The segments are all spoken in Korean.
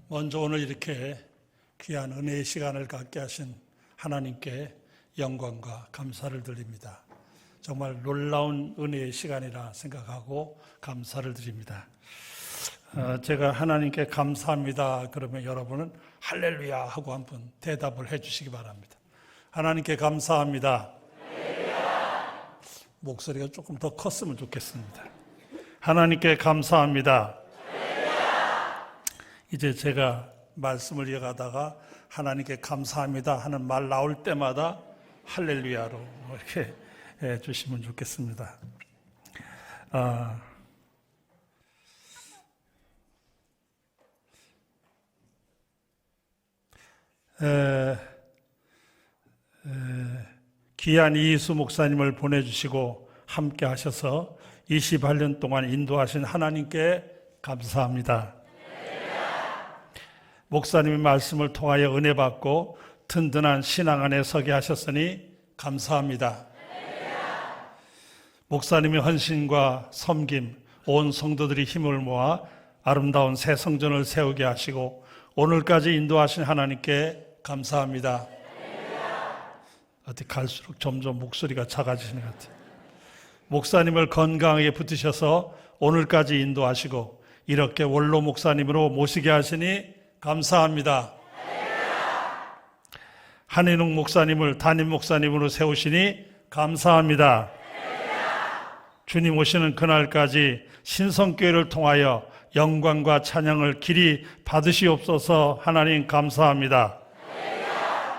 먼저 오늘 이렇게 귀한 은혜의 시간을 갖게 하신 하나님께 영광과 감사를 드립니다. 정말 놀라운 은혜의 시간이라 생각하고 감사를 드립니다. 제가 하나님께 감사합니다 그러면 여러분은 할렐루야 하고 한번 대답을 해 주시기 바랍니다. 하나님께 감사합니다. 할렐루야. 목소리가 조금 더 컸으면 좋겠습니다. 하나님께 감사합니다. 이제 제가 말씀을 이어가다가 하나님께 감사합니다 하는 말 나올 때마다 할렐루야로 이렇게 해주시면 좋겠습니다. 귀한 이희수 목사님을 보내주시고 함께 하셔서 28년 동안 인도하신 하나님께 감사합니다. 목사님의 말씀을 통하여 은혜 받고 든든한 신앙 안에 서게 하셨으니 감사합니다. 목사님의 헌신과 섬김, 온 성도들이 힘을 모아 아름다운 새 성전을 세우게 하시고 오늘까지 인도하신 하나님께 감사합니다. 어떻게 갈수록 점점 목소리가 작아지시는 것 같아요. 목사님을 건강하게 붙으셔서 오늘까지 인도하시고 이렇게 원로 목사님으로 모시게 하시니 감사합니다. 한인웅 목사님을 담임 목사님으로 세우시니 감사합니다. 주님 오시는 그날까지 신성교회를 통하여 영광과 찬양을 길이 받으시옵소서. 하나님 감사합니다.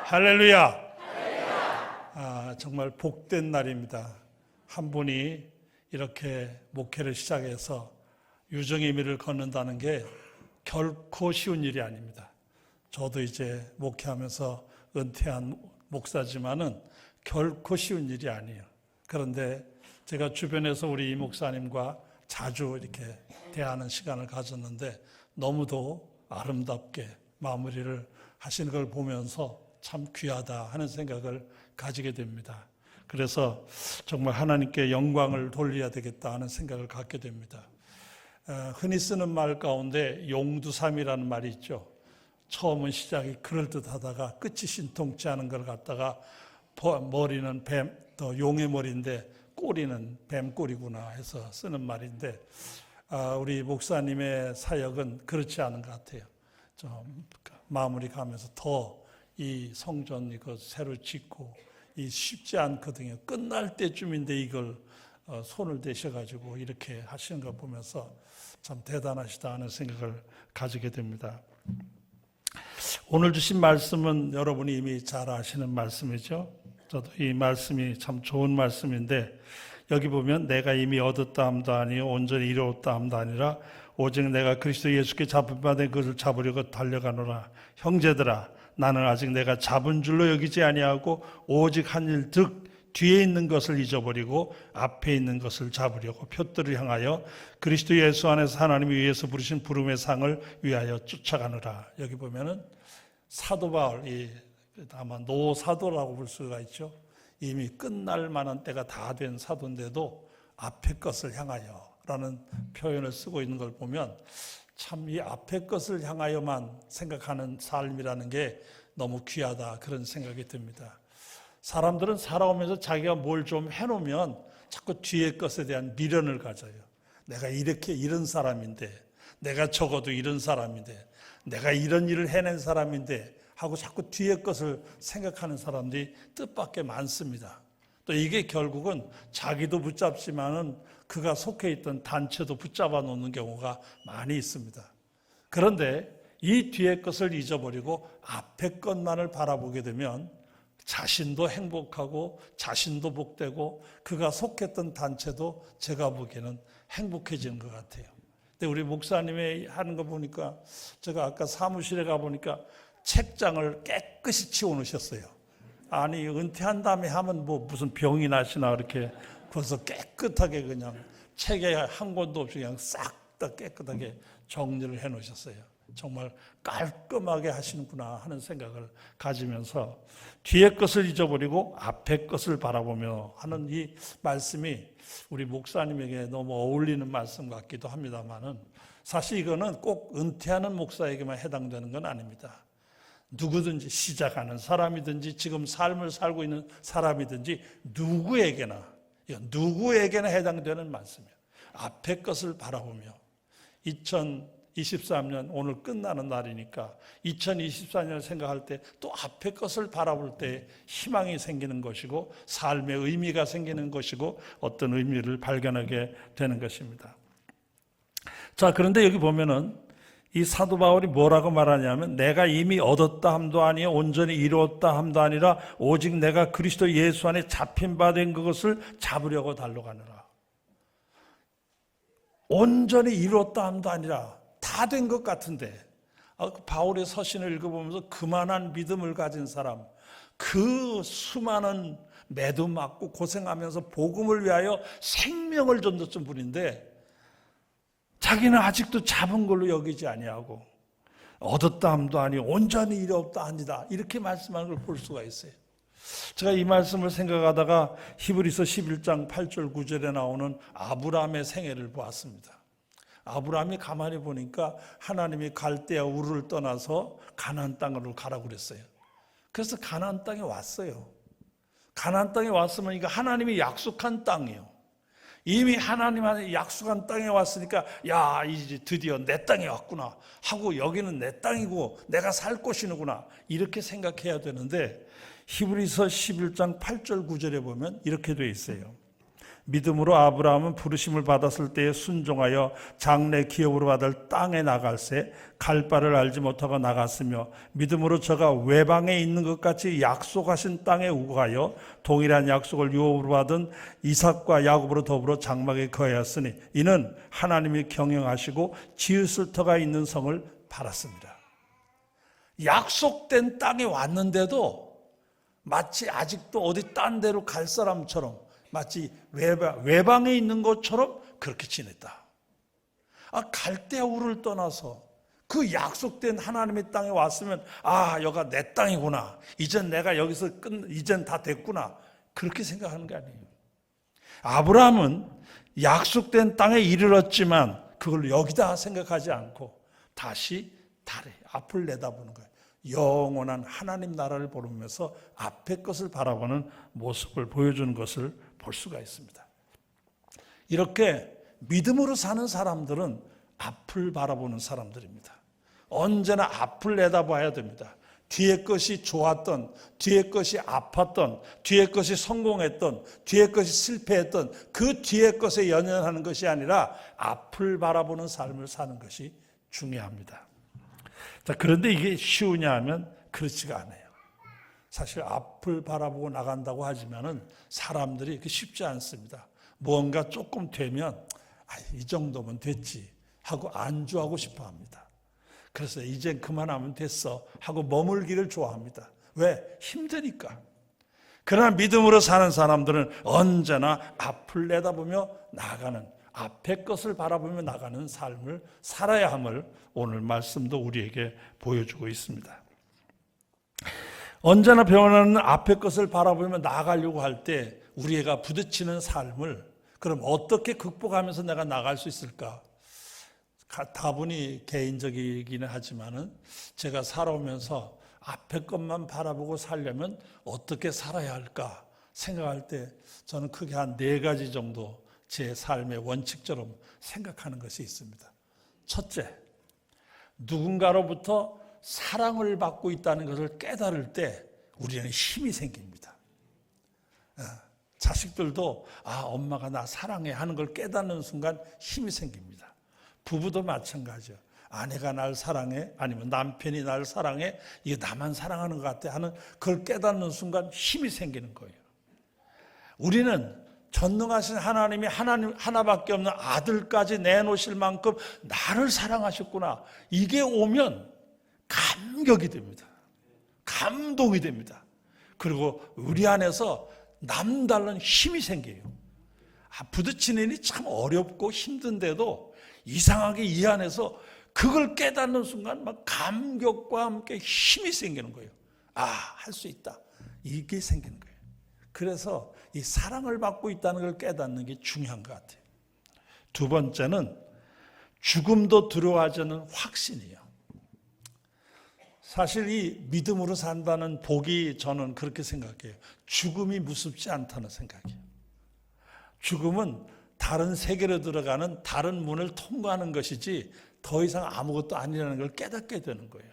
할렐루야. 정말 복된 날입니다. 한 분이 이렇게 목회를 시작해서 유정의 미를 걷는다는 게 결코 쉬운 일이 아닙니다. 저도 이제 목회하면서 은퇴한 목사지만은 결코 쉬운 일이 아니에요. 그런데 제가 주변에서 우리 이 목사님과 자주 이렇게 대하는 시간을 가졌는데 너무도 아름답게 마무리를 하시는 걸 보면서 참 귀하다 하는 생각을 가지게 됩니다. 그래서 정말 하나님께 영광을 돌려야 되겠다 하는 생각을 갖게 됩니다. 흔히 쓰는 말 가운데 용두삼이라는 말이 있죠. 처음은 시작이 그럴듯하다가 끝이 신통치 않은 걸 갖다가 머리는 뱀, 또 용의 머리인데 꼬리는 뱀꼬리구나 해서 쓰는 말인데 우리 목사님의 사역은 그렇지 않은 것 같아요. 좀 마무리 가면서 더 이 성전 이거 새로 짓고 이 쉽지 않거든요. 끝날 때쯤인데 이걸 손을 대셔가지고 이렇게 하시는 걸 보면서 참 대단하시다 하는 생각을 가지게 됩니다. 오늘 주신 말씀은 여러분이 이미 잘 아시는 말씀이죠. 저도 이 말씀이 참 좋은 말씀인데 여기 보면 내가 이미 얻었다 함도 아니요 온전히 이루었다 함도 아니라 오직 내가 그리스도 예수께 잡힌바된 것을 잡으려고 달려가노라. 형제들아 나는 아직 내가 잡은 줄로 여기지 아니하고 오직 한 일 득 뒤에 있는 것을 잊어버리고 앞에 있는 것을 잡으려고 표들을 향하여 그리스도 예수 안에서 하나님이 위에서 부르신 부름의 상을 위하여 쫓아가느라. 여기 보면은 사도 바울이 아마 노사도라고 볼 수가 있죠. 이미 끝날 만한 때가 다 된 사도인데도 앞에 것을 향하여 라는 표현을 쓰고 있는 걸 보면 참 이 앞에 것을 향하여만 생각하는 삶이라는 게 너무 귀하다 그런 생각이 듭니다. 사람들은 살아오면서 자기가 뭘 좀 해놓으면 자꾸 뒤에 것에 대한 미련을 가져요. 내가 이렇게 이런 사람인데, 내가 적어도 이런 사람인데, 내가 이런 일을 해낸 사람인데 하고 자꾸 뒤에 것을 생각하는 사람들이 뜻밖의 많습니다. 또 이게 결국은 자기도 붙잡지만은 그가 속해 있던 단체도 붙잡아 놓는 경우가 많이 있습니다. 그런데 이 뒤에 것을 잊어버리고 앞에 것만을 바라보게 되면 자신도 행복하고 자신도 복되고 그가 속했던 단체도 제가 보기에는 행복해지는 것 같아요. 근데 우리 목사님이 하는 거 보니까 제가 아까 사무실에 가보니까 책장을 깨끗이 치워놓으셨어요. 아니 은퇴한 다음에 하면 뭐 무슨 병이 나시나 이렇게 벌써 깨끗하게 그냥 책에 한 권도 없이 그냥 싹 다 깨끗하게 정리를 해놓으셨어요. 정말 깔끔하게 하시는구나 하는 생각을 가지면서 뒤에 것을 잊어버리고 앞에 것을 바라보며 하는 이 말씀이 우리 목사님에게 너무 어울리는 말씀 같기도 합니다만은 사실 이거는 꼭 은퇴하는 목사에게만 해당되는 건 아닙니다. 누구든지 시작하는 사람이든지 지금 삶을 살고 있는 사람이든지 누구에게나 해당되는 말씀이에요. 앞의 것을 바라보며 2023년 오늘 끝나는 날이니까 2024년을 생각할 때 또 앞의 것을 바라볼 때 희망이 생기는 것이고 삶의 의미가 생기는 것이고 어떤 의미를 발견하게 되는 것입니다. 자, 그런데 여기 보면은 이 사도 바울이 뭐라고 말하냐면 내가 이미 얻었다 함도 아니요 온전히 이루었다 함도 아니라 오직 내가 그리스도 예수 안에 잡힌 바 된 그것을 잡으려고 달려가느라. 온전히 이루었다 함도 아니라 다 된 것 같은데 바울의 서신을 읽어보면서 그만한 믿음을 가진 사람, 그 수많은 매도 맞고 고생하면서 복음을 위하여 생명을 던졌던 분인데 자기는 아직도 잡은 걸로 여기지 아니하고 얻었다 함도 아니요 온전히 이루었다 아니다 이렇게 말씀하는 걸 볼 수가 있어요. 제가 이 말씀을 생각하다가 히브리서 11장 8절 9절에 나오는 아브라함의 생애를 보았습니다. 아브라함이 가만히 보니까 하나님이 갈대아 우르를 떠나서 가나안 땅으로 가라고 그랬어요. 그래서 가나안 땅에 왔어요. 가나안 땅에 왔으면 이거 하나님이 약속한 땅이에요. 이미 하나님한테 약속한 땅에 왔으니까 야 이제 드디어 내 땅에 왔구나 하고 여기는 내 땅이고 내가 살 곳이구나 이렇게 생각해야 되는데 히브리서 11장 8절 9절에 보면 이렇게 돼 있어요. 믿음으로 아브라함은 부르심을 받았을 때에 순종하여 장래 기업으로 받을 땅에 나갈새 갈 바를 알지 못하고 나갔으며 믿음으로 저가 외방에 있는 것 같이 약속하신 땅에 우거하여 동일한 약속을 유업으로 받은 이삭과 야곱으로 더불어 장막에 거하였으니 이는 하나님이 경영하시고 지으실 터가 있는 성을 팔았습니다. 약속된 땅에 왔는데도 마치 아직도 어디 딴 데로 갈 사람처럼 마치 외방에 있는 것처럼 그렇게 지냈다. 갈대아 우르를 떠나서 그 약속된 하나님의 땅에 왔으면 여기가 내 땅이구나. 이젠 내가 여기서 이젠 다 됐구나. 그렇게 생각하는 게 아니에요. 아브라함은 약속된 땅에 이르렀지만 그걸 여기다 생각하지 않고 다시 달에 앞을 내다보는 거예요. 영원한 하나님 나라를 보면서 앞의 것을 바라보는 모습을 보여주는 것을 볼 수가 있습니다. 이렇게 믿음으로 사는 사람들은 앞을 바라보는 사람들입니다. 언제나 앞을 내다봐야 됩니다. 뒤에 것이 좋았던, 뒤에 것이 아팠던, 뒤에 것이 성공했던, 뒤에 것이 실패했던 그 뒤에 것에 연연하는 것이 아니라 앞을 바라보는 삶을 사는 것이 중요합니다. 자, 그런데 이게 쉬우냐 하면 그렇지가 않아요. 사실 앞을 바라보고 나간다고 하지만은 사람들이 쉽지 않습니다. 뭔가 조금 되면 이 정도면 됐지 하고 안주하고 싶어 합니다. 그래서 이젠 그만하면 됐어 하고 머물기를 좋아합니다. 왜? 힘드니까. 그러나 믿음으로 사는 사람들은 언제나 앞을 내다보며 나가는, 앞의 것을 바라보며 나가는 삶을 살아야 함을 오늘 말씀도 우리에게 보여주고 있습니다. 언제나 변하는 앞의 것을 바라보며 나가려고 할 때 우리가 부딪히는 삶을 그럼 어떻게 극복하면서 내가 나갈 수 있을까? 다분히 개인적이기는 하지만은 제가 살아오면서 앞의 것만 바라보고 살려면 어떻게 살아야 할까 생각할 때 저는 크게 한 4가지 정도 제 삶의 원칙처럼 생각하는 것이 있습니다. 첫째, 누군가로부터 사랑을 받고 있다는 것을 깨달을 때 우리는 힘이 생깁니다. 자식들도 엄마가 나 사랑해 하는 걸 깨닫는 순간 힘이 생깁니다. 부부도 마찬가지죠. 아내가 날 사랑해 아니면 남편이 날 사랑해 이게 나만 사랑하는 것 같아 하는 그걸 깨닫는 순간 힘이 생기는 거예요. 우리는 전능하신 하나님이 하나님 하나밖에 없는 아들까지 내놓으실 만큼 나를 사랑하셨구나. 이게 오면 감격이 됩니다. 감동이 됩니다. 그리고 우리 안에서 남다른 힘이 생겨요. 부딪히는 일이 참 어렵고 힘든데도 이상하게 이 안에서 그걸 깨닫는 순간 막 감격과 함께 힘이 생기는 거예요. 할 수 있다. 이게 생기는 거예요. 그래서 이 사랑을 받고 있다는 걸 깨닫는 게 중요한 것 같아요. 두 번째는 죽음도 두려워하지 않는 확신이에요. 사실 이 믿음으로 산다는 복이 저는 그렇게 생각해요. 죽음이 무섭지 않다는 생각이에요. 죽음은 다른 세계로 들어가는 다른 문을 통과하는 것이지 더 이상 아무것도 아니라는 걸 깨닫게 되는 거예요.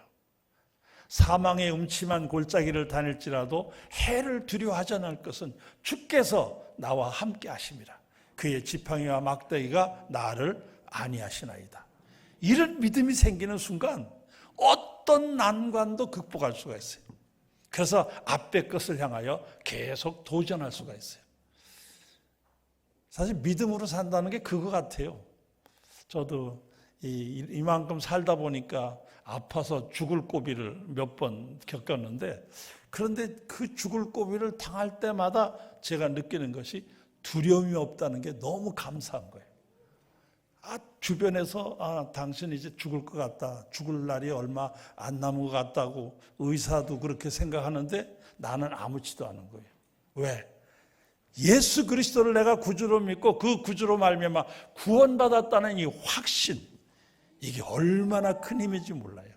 사망의 음침한 골짜기를 다닐지라도 해를 두려워하지 않을 것은 주께서 나와 함께 하심이라. 그의 지팡이와 막대기가 나를 안위하시나이다. 이런 믿음이 생기는 순간 어떤 난관도 극복할 수가 있어요. 그래서 앞의 것을 향하여 계속 도전할 수가 있어요. 사실 믿음으로 산다는 게 그거 같아요. 저도 이만큼 살다 보니까 아파서 죽을 고비를 몇 번 겪었는데, 그런데 그 죽을 고비를 당할 때마다 제가 느끼는 것이 두려움이 없다는 게 너무 감사한 거예요. 주변에서 당신 이제 죽을 것 같다, 죽을 날이 얼마 안 남은 것 같다고 의사도 그렇게 생각하는데 나는 아무렇지도 않은 거예요. 왜? 예수 그리스도를 내가 구주로 믿고 그 구주로 말미암아 구원받았다는 이 확신, 이게 얼마나 큰 힘인지 몰라요.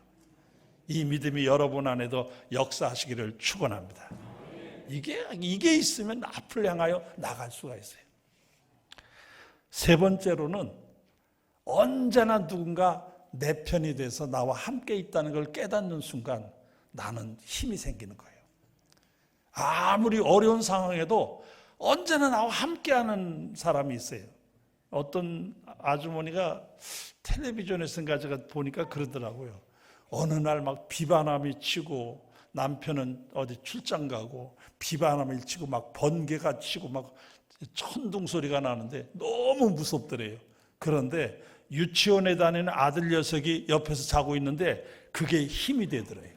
이 믿음이 여러분 안에도 역사하시기를 축원합니다. 이게 있으면 앞을 향하여 나갈 수가 있어요. 세 번째로는 언제나 누군가 내 편이 돼서 나와 함께 있다는 걸 깨닫는 순간 나는 힘이 생기는 거예요. 아무리 어려운 상황에도 언제나 나와 함께하는 사람이 있어요. 어떤 아주머니가 텔레비전에서 제가 보니까 그러더라고요. 어느 날 막 비바람이 치고 남편은 어디 출장 가고 비바람이 치고 막 번개가 치고 막 천둥 소리가 나는데 너무 무섭더래요. 그런데 유치원에 다니는 아들 녀석이 옆에서 자고 있는데 그게 힘이 되더래요.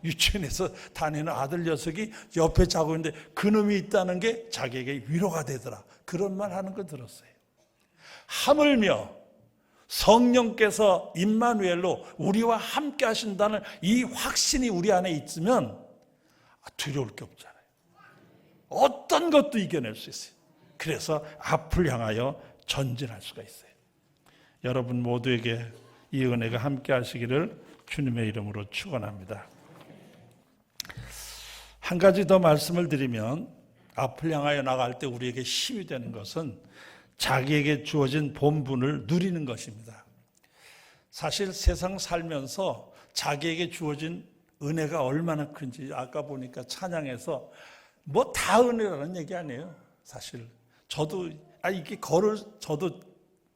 유치원에서 다니는 아들 녀석이 옆에 자고 있는데 그놈이 있다는 게 자기에게 위로가 되더라. 그런 말 하는 거 들었어요. 하물며 성령께서 임마누엘로 우리와 함께 하신다는 이 확신이 우리 안에 있으면 두려울 게 없잖아요. 어떤 것도 이겨낼 수 있어요. 그래서 앞을 향하여 전진할 수가 있어요. 여러분 모두에게 이 은혜가 함께 하시기를 주님의 이름으로 축원합니다. 한 가지 더 말씀을 드리면 앞을 향하여 나갈 때 우리에게 힘이 되는 것은 자기에게 주어진 본분을 누리는 것입니다. 사실 세상 살면서 자기에게 주어진 은혜가 얼마나 큰지 아까 보니까 찬양에서 뭐 다 은혜라는 얘기 아니에요. 사실 저도 저도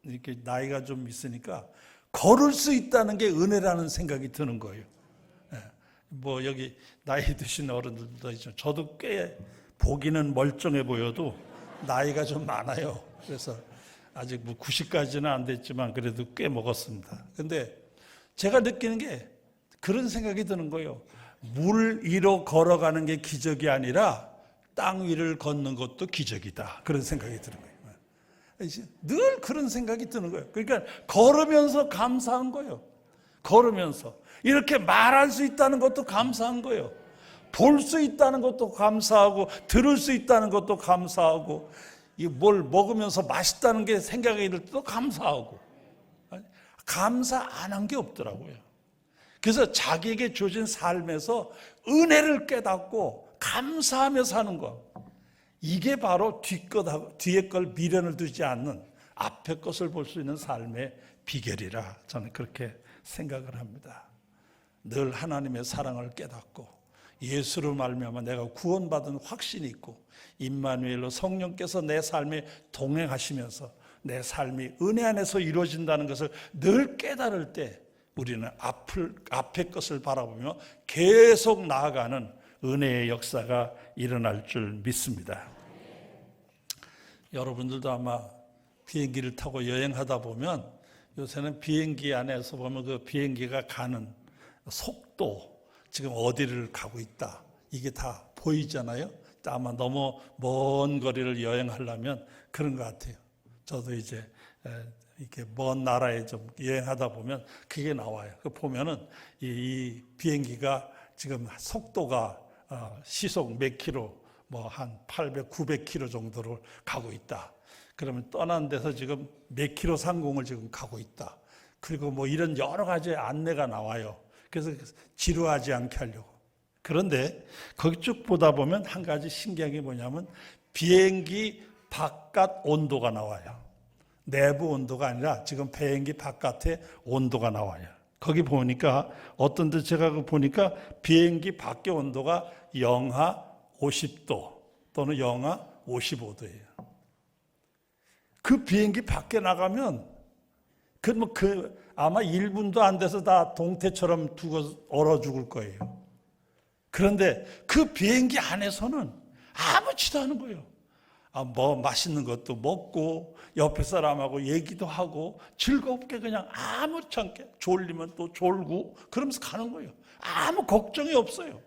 이렇게 나이가 좀 있으니까 걸을 수 있다는 게 은혜라는 생각이 드는 거예요. 뭐 여기 나이 드신 어른들도 있죠. 저도 꽤 보기는 멀쩡해 보여도 나이가 좀 많아요. 그래서 아직 뭐 90까지는 안 됐지만 그래도 꽤 먹었습니다. 근데 제가 느끼는 게 그런 생각이 드는 거예요. 물 위로 걸어가는 게 기적이 아니라 땅 위를 걷는 것도 기적이다. 그런 생각이 드는 거예요. 늘 그런 생각이 드는 거예요. 그러니까 걸으면서 감사한 거예요. 걸으면서 이렇게 말할 수 있다는 것도 감사한 거예요. 볼 수 있다는 것도 감사하고 들을 수 있다는 것도 감사하고 뭘 먹으면서 맛있다는 게 생각이 들 때도 감사하고 감사 안 한 게 없더라고요. 그래서 자기에게 주어진 삶에서 은혜를 깨닫고 감사하며 사는 것, 이게 바로 뒤에 걸 미련을 두지 않는 앞에 것을 볼 수 있는 삶의 비결이라 저는 그렇게 생각을 합니다. 늘 하나님의 사랑을 깨닫고 예수로 말미암아 내가 구원받은 확신이 있고 임마누엘로 성령께서 내 삶에 동행하시면서 내 삶이 은혜 안에서 이루어진다는 것을 늘 깨달을 때 우리는 앞의 것을 바라보며 계속 나아가는 은혜의 역사가 일어날 줄 믿습니다. 여러분들도 아마 비행기를 타고 여행하다 보면 요새는 비행기 안에서 보면 그 비행기가 가는 속도, 지금 어디를 가고 있다, 이게 다 보이잖아요. 아마 너무 먼 거리를 여행하려면 그런 것 같아요. 저도 이제 이렇게 먼 나라에 좀 여행하다 보면 그게 나와요. 그 보면은 이 비행기가 지금 속도가 시속 몇 킬로, 뭐 한 800, 900 킬로 정도를 가고 있다. 그러면 떠난 데서 지금 몇 킬로 상공을 지금 가고 있다. 그리고 뭐 이런 여러 가지 안내가 나와요. 그래서 지루하지 않게 하려고. 그런데 거기 쭉 보다 보면 한 가지 신기한 게 뭐냐면 비행기 바깥 온도가 나와요. 내부 온도가 아니라 지금 비행기 바깥에 온도가 나와요. 거기 보니까 어떤 데 제가 보니까 비행기 밖의 온도가 영하 50도 또는 영하 55도예요. 그 비행기 밖에 나가면 아마 1분도 안 돼서 다 동태처럼 얼어 죽을 거예요. 그런데 그 비행기 안에서는 아무렇지도 않은 거예요. 뭐 맛있는 것도 먹고 옆에 사람하고 얘기도 하고 즐겁게 그냥 아무렇지 않게 졸리면 또 졸고 그러면서 가는 거예요. 아무 걱정이 없어요.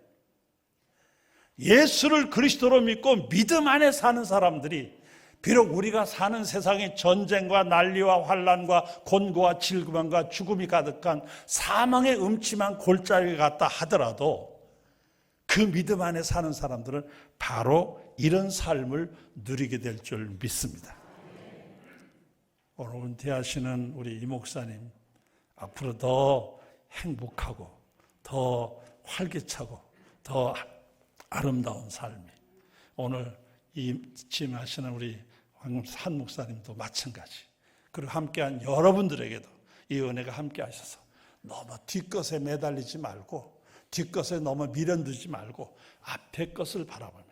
예수를 그리스도로 믿고 믿음 안에 사는 사람들이 비록 우리가 사는 세상이 전쟁과 난리와 환난과 곤고와 질병과 죽음이 가득한 사망의 음침한 골짜기 같다 하더라도 그 믿음 안에 사는 사람들은 바로 이런 삶을 누리게 될 줄 믿습니다. 오늘 은퇴하시는 우리 이 목사님 앞으로 더 행복하고 더 활기차고 더 아름다운 삶이, 오늘 이 취임하시는 우리 한 목사님도 마찬가지, 그리고 함께한 여러분들에게도 이 은혜가 함께 하셔서 너무 뒷것에 매달리지 말고 뒷것에 너무 미련두지 말고 앞에 것을 바라보며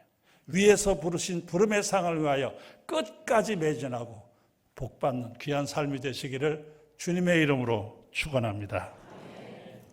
위에서 부르신 부름의 상을 위하여 끝까지 매진하고 복받는 귀한 삶이 되시기를 주님의 이름으로 축원합니다.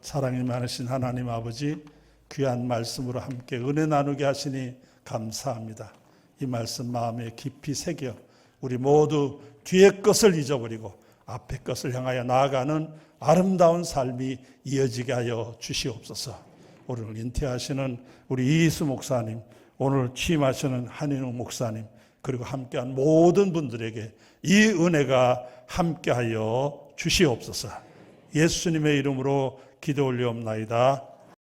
사랑이 많으신 하나님 아버지, 귀한 말씀으로 함께 은혜 나누게 하시니 감사합니다. 이 말씀 마음에 깊이 새겨 우리 모두 뒤의 것을 잊어버리고 앞의 것을 향하여 나아가는 아름다운 삶이 이어지게 하여 주시옵소서. 오늘 인퇴하시는 우리 이희수 목사님, 오늘 취임하시는 한인웅 목사님, 그리고 함께한 모든 분들에게 이 은혜가 함께하여 주시옵소서. 예수님의 이름으로 기도 올리옵나이다.